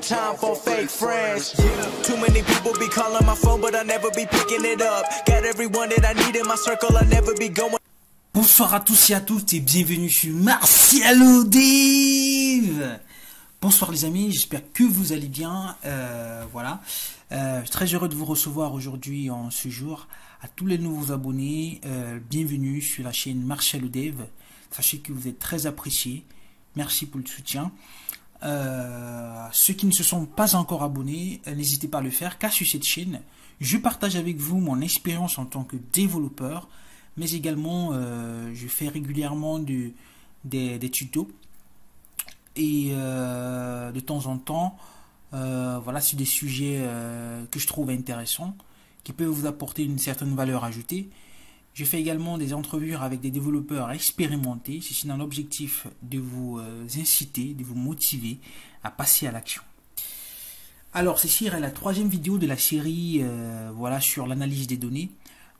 time for fake friends. Too many people be calling my phone, but I never be picking it up. Got everyone that I need in my circle, I never be going. Bonsoir à tous et à toutes et bienvenue sur Martial Dave. Bonsoir les amis, j'espère que vous allez bien. Voilà, très heureux de vous recevoir aujourd'hui en ce jour. À tous les nouveaux abonnés, bienvenue sur la chaîne Martial Dave. Sachez que vous êtes très appréciés. Merci pour le soutien. Ceux qui ne se sont pas encore abonnés, n'hésitez pas à le faire, car sur cette chaîne, je partage avec vous mon expérience en tant que développeur, mais également je fais régulièrement des tutos et de temps en temps, voilà, sur des sujets que je trouve intéressants, qui peuvent vous apporter une certaine valeur ajoutée. Je fais également des entrevues avec des développeurs expérimentés, ceci dans l'objectif de vous inciter, de vous motiver à passer à l'action. Alors, ceci est la troisième vidéo de la série voilà, sur l'analyse des données.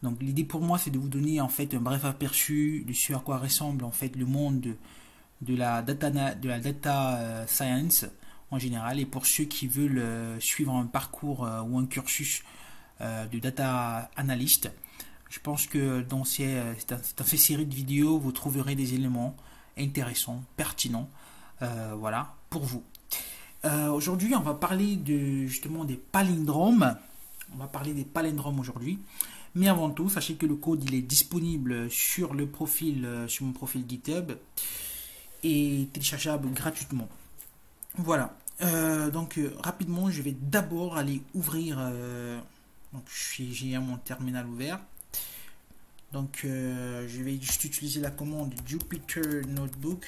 Donc, l'idée pour moi, c'est de vous donner en fait un bref aperçu de ce à quoi ressemble en fait le monde de la data science en général. Et pour ceux qui veulent suivre un parcours ou un cursus de data analyst, je pense que dans ces séries de vidéos, vous trouverez des éléments intéressants, pertinents, voilà, pour vous. Aujourd'hui, on va parler justement des palindromes. On va parler des palindromes aujourd'hui. Mais avant tout, sachez que le code il est disponible sur mon profil GitHub et téléchargeable gratuitement. Voilà. Donc rapidement, je vais d'abord aller ouvrir. Donc j'ai mon terminal ouvert. Donc je vais juste utiliser la commande Jupyter Notebook.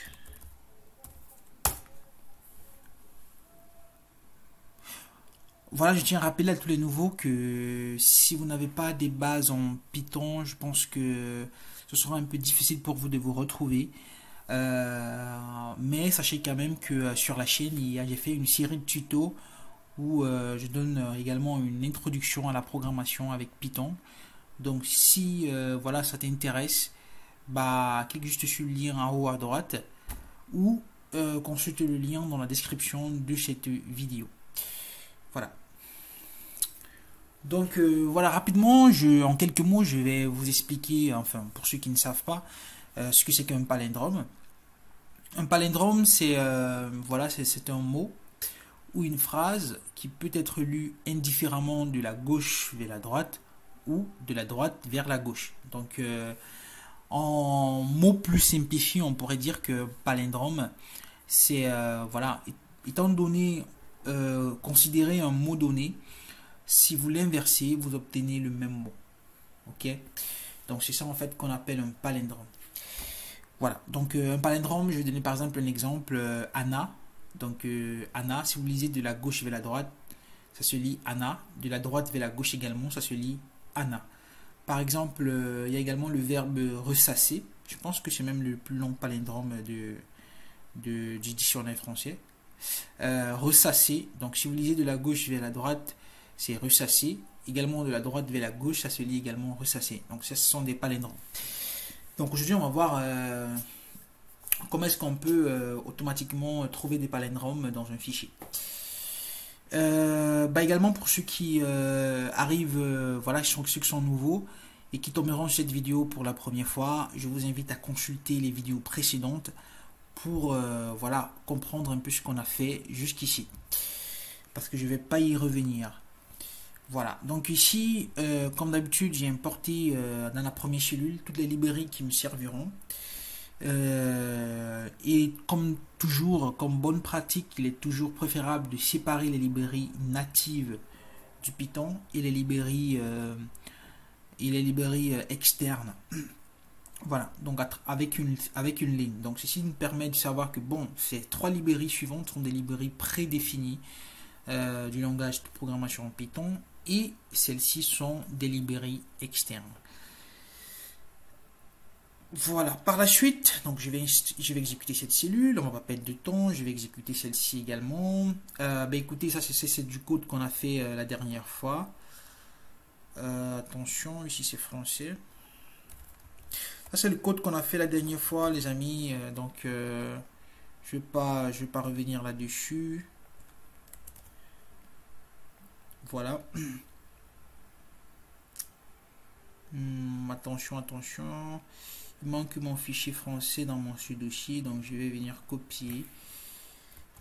Voilà, je tiens à rappeler à tous les nouveaux que si vous n'avez pas des bases en Python, je pense que ce sera un peu difficile pour vous de vous retrouver. Mais sachez quand même que sur la chaîne, j'ai fait une série de tutos où je donne également une introduction à la programmation avec Python. Donc si voilà, ça t'intéresse, bah, clique juste sur le lien en haut à droite ou consulte le lien dans la description de cette vidéo. Voilà. Donc voilà, rapidement, en quelques mots, je vais vous expliquer, enfin pour ceux qui ne savent pas, ce que c'est qu'un palindrome. Un palindrome, c'est voilà, c'est un mot ou une phrase qui peut être lue indifféremment de la gauche vers la droite ou de la droite vers la gauche. Donc en mots plus simplifiés, on pourrait dire que palindrome, c'est voilà, étant donné, considérez un mot donné. Si vous l'inversez, vous obtenez le même mot. Ok? Donc c'est ça en fait qu'on appelle un palindrome. Voilà. Donc un palindrome, je vais donner par exemple un exemple, Anna. Donc Anna, si vous lisez de la gauche vers la droite, ça se lit Anna. De la droite vers la gauche également, ça se lit Anna. Par exemple, il y a également le verbe ressasser. Je pense que c'est même le plus long palindrome du dictionnaire français. Ressasser. Donc si vous lisez de la gauche vers la droite, c'est ressasser. Également de la droite vers la gauche, ça se lit également ressasser. Donc ça, ce sont des palindromes. Donc aujourd'hui, on va voir comment est-ce qu'on peut automatiquement trouver des palindromes dans un fichier. Bah également pour ceux qui arrivent, voilà, ceux qui sont nouveaux et qui tomberont sur cette vidéo pour la première fois, je vous invite à consulter les vidéos précédentes pour voilà, comprendre un peu ce qu'on a fait jusqu'ici. Parce que je ne vais pas y revenir. Voilà, donc ici, comme d'habitude, j'ai importé dans la première cellule toutes les librairies qui me serviront. Et comme toujours, comme bonne pratique, il est toujours préférable de séparer les librairies natives du Python et les librairies externes. Voilà, donc avec une ligne. Donc ceci nous permet de savoir que bon, ces trois librairies suivantes sont des librairies prédéfinies du langage de programmation en Python et celles-ci sont des librairies externes. Voilà, par la suite, donc je vais exécuter cette cellule, on va pas perdre de temps, je vais exécuter celle-ci également. Écoutez, ça c'est du code qu'on a fait la dernière fois. Attention, ici c'est français. Ça c'est le code qu'on a fait la dernière fois, les amis. Donc je vais pas revenir là-dessus. voilà. Attention, attention. Il manque mon fichier français dans mon dossier, donc je vais venir copier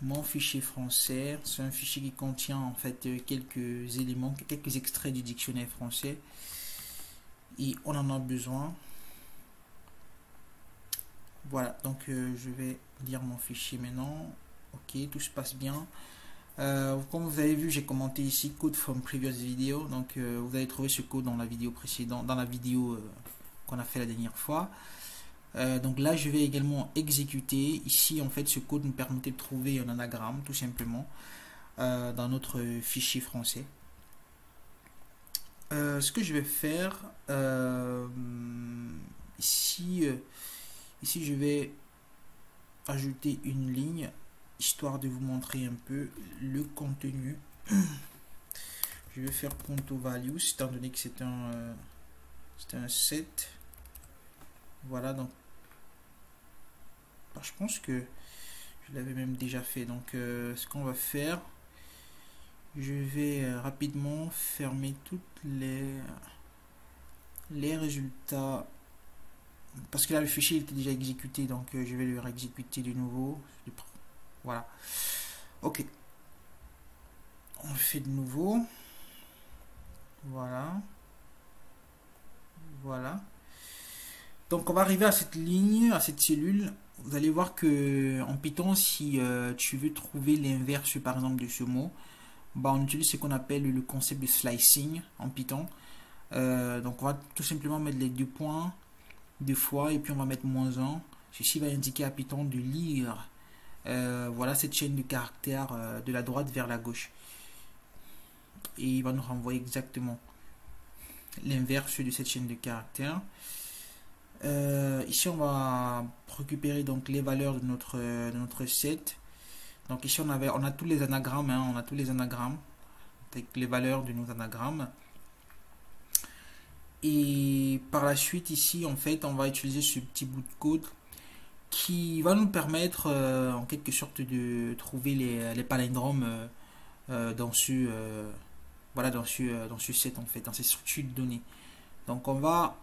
mon fichier français. C'est un fichier qui contient en fait quelques éléments, quelques extraits du dictionnaire français. Et on en a besoin. Voilà, donc je vais lire mon fichier maintenant. Ok, tout se passe bien. Comme vous avez vu, j'ai commenté ici code from previous video. Donc vous allez trouver ce code dans la vidéo précédente, dans la vidéo qu'on a fait la dernière fois. Donc là, je vais également exécuter. Ici, en fait, ce code nous permettait de trouver un anagramme, tout simplement, dans notre fichier français. Ce que je vais faire, ici, je vais ajouter une ligne, histoire de vous montrer un peu le contenu. Je vais faire point to values, étant donné que c'est un set. Voilà, donc je pense que je l'avais même déjà fait. Donc ce qu'on va faire, je vais rapidement fermer toutes les résultats, parce que là le fichier était déjà exécuté, donc je vais le réexécuter de nouveau. Voilà, ok, on le fait de nouveau. Voilà, voilà. Donc on va arriver à cette ligne, à cette cellule. Vous allez voir que en Python, si tu veux trouver l'inverse par exemple de ce mot, bah, on utilise ce qu'on appelle le concept de slicing en Python. Donc on va tout simplement mettre les deux points deux fois et puis on va mettre -1. Ceci va indiquer à Python de lire voilà cette chaîne de caractères de la droite vers la gauche. Et il va nous renvoyer exactement l'inverse de cette chaîne de caractères. Ici on va récupérer donc les valeurs de notre set. Donc ici on a tous les anagrammes, hein, on a tous les anagrammes avec les valeurs de nos anagrammes. Et par la suite ici en fait on va utiliser ce petit bout de code qui va nous permettre en quelque sorte de trouver les palindromes dans ce set en fait, dans ces structures de données. Donc on va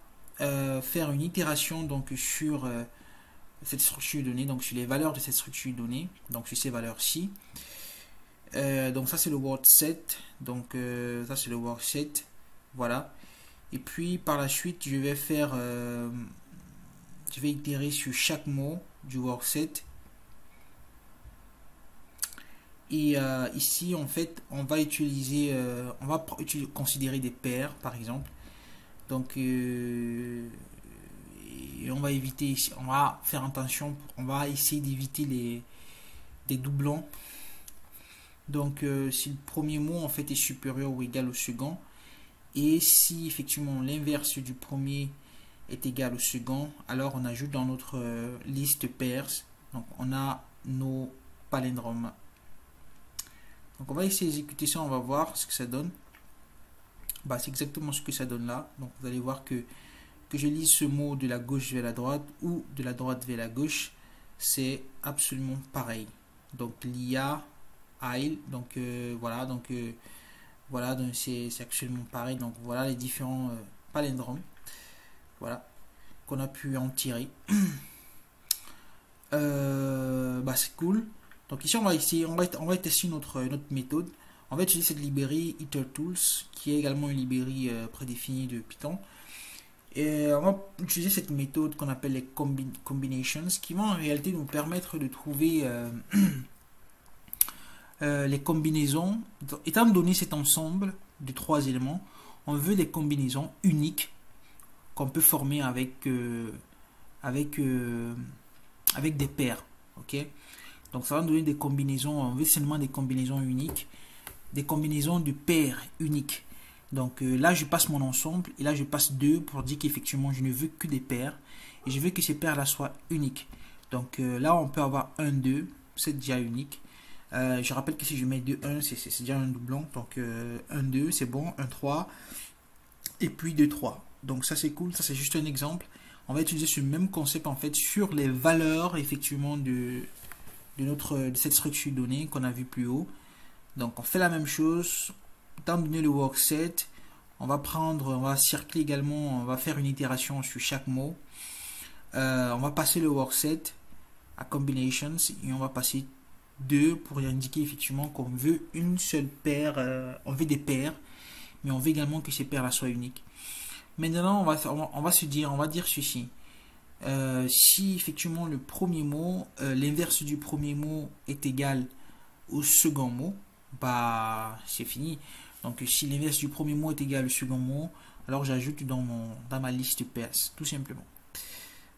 faire une itération donc sur cette structure de données, donc sur les valeurs de cette structure de données, donc sur ces valeurs-ci. Donc ça c'est le word set, donc ça c'est le word set, voilà. Et puis par la suite je vais faire je vais itérer sur chaque mot du word set. Et ici en fait on va utiliser considérer des paires par exemple. Donc et on va éviter, on va faire attention, on va essayer d'éviter des doublons. Donc si le premier mot en fait est supérieur ou égal au second, et si effectivement l'inverse du premier est égal au second, alors on ajoute dans notre liste pairs, donc on a nos palindromes. Donc on va essayer d'exécuter ça, on va voir ce que ça donne. Bah, c'est exactement ce que ça donne là. Donc vous allez voir que je lise ce mot de la gauche vers la droite ou de la droite vers la gauche, c'est absolument pareil. Donc l'IA, IL, donc voilà, donc c'est absolument pareil. Donc voilà les différents palindromes, voilà, qu'on a pu en tirer. Bah c'est cool. Donc ici on va tester notre méthode. On va utiliser cette librairie itertools qui est également une librairie prédéfinie de Python. Et on va utiliser cette méthode qu'on appelle les combinations qui vont en réalité nous permettre de trouver les combinaisons. Étant donné cet ensemble de 3 éléments, on veut des combinaisons uniques qu'on peut former avec des paires. Ok, donc ça va nous donner des combinaisons, on veut seulement des combinaisons uniques, des combinaisons de paires uniques. Donc là je passe mon ensemble et là je passe 2 pour dire qu'effectivement je ne veux que des paires et je veux que ces paires là soient uniques. Donc là on peut avoir 1 2, c'est déjà unique. Je rappelle que si je mets 2 1 c'est déjà un doublon, donc 1 2 c'est bon, 1 3 et puis 2 3. Donc ça c'est cool, ça c'est juste un exemple. On va utiliser ce même concept en fait sur les valeurs effectivement de cette structure donnée qu'on a vu plus haut. Donc on fait la même chose, étant donné le workset, on va circler également, on va faire une itération sur chaque mot. On va passer le workset à combinations et on va passer 2 pour indiquer effectivement qu'on veut une seule paire, on veut des paires, mais on veut également que ces paires là soient uniques. Maintenant, on va dire ceci. Si effectivement le premier mot, l'inverse du premier mot est égal au second mot, bah c'est fini. Donc si l'inverse du premier mot est égal au second mot, alors j'ajoute dans ma liste pairs, tout simplement.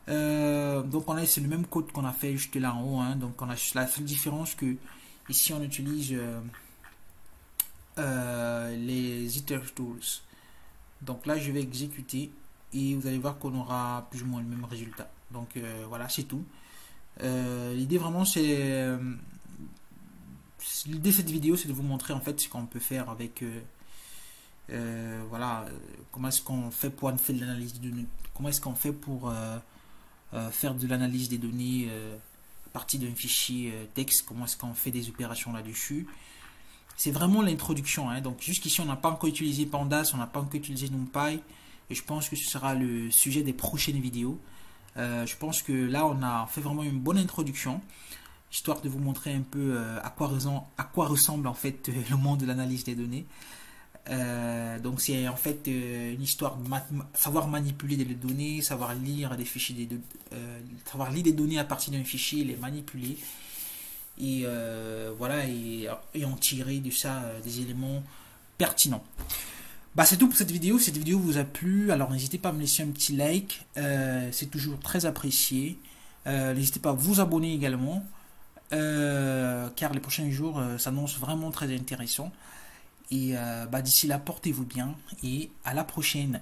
Donc c'est le même code qu'on a fait juste là en haut, hein. Donc on a la seule différence que ici on utilise les iter tools. Donc là je vais exécuter et vous allez voir qu'on aura plus ou moins le même résultat. Donc voilà, c'est tout. L'idée vraiment l'idée de cette vidéo, c'est de vous montrer en fait ce qu'on peut faire avec voilà, comment est-ce qu'on fait pour faire de l'analyse de données, comment est-ce qu'on fait pour faire de l'analyse des données à partir d'un fichier texte, comment est-ce qu'on fait des opérations là-dessus. C'est vraiment l'introduction, hein. Donc jusqu'ici on n'a pas encore utilisé Pandas, on n'a pas encore utilisé NumPy, et je pense que ce sera le sujet des prochaines vidéos. Je pense que là on a fait vraiment une bonne introduction, histoire de vous montrer un peu à quoi ressemble en fait le monde de l'analyse des données. Donc c'est en fait une histoire de savoir manipuler des données, savoir lire des fichiers, savoir lire des données à partir d'un fichier, les manipuler et voilà, et en tirer de ça des éléments pertinents. Bah c'est tout pour cette vidéo. Cette vidéo vous a plu, alors n'hésitez pas à me laisser un petit like, c'est toujours très apprécié. N'hésitez pas à vous abonner également, car les prochains jours s'annoncent vraiment très intéressants. Et d'ici là, portez-vous bien et à la prochaine.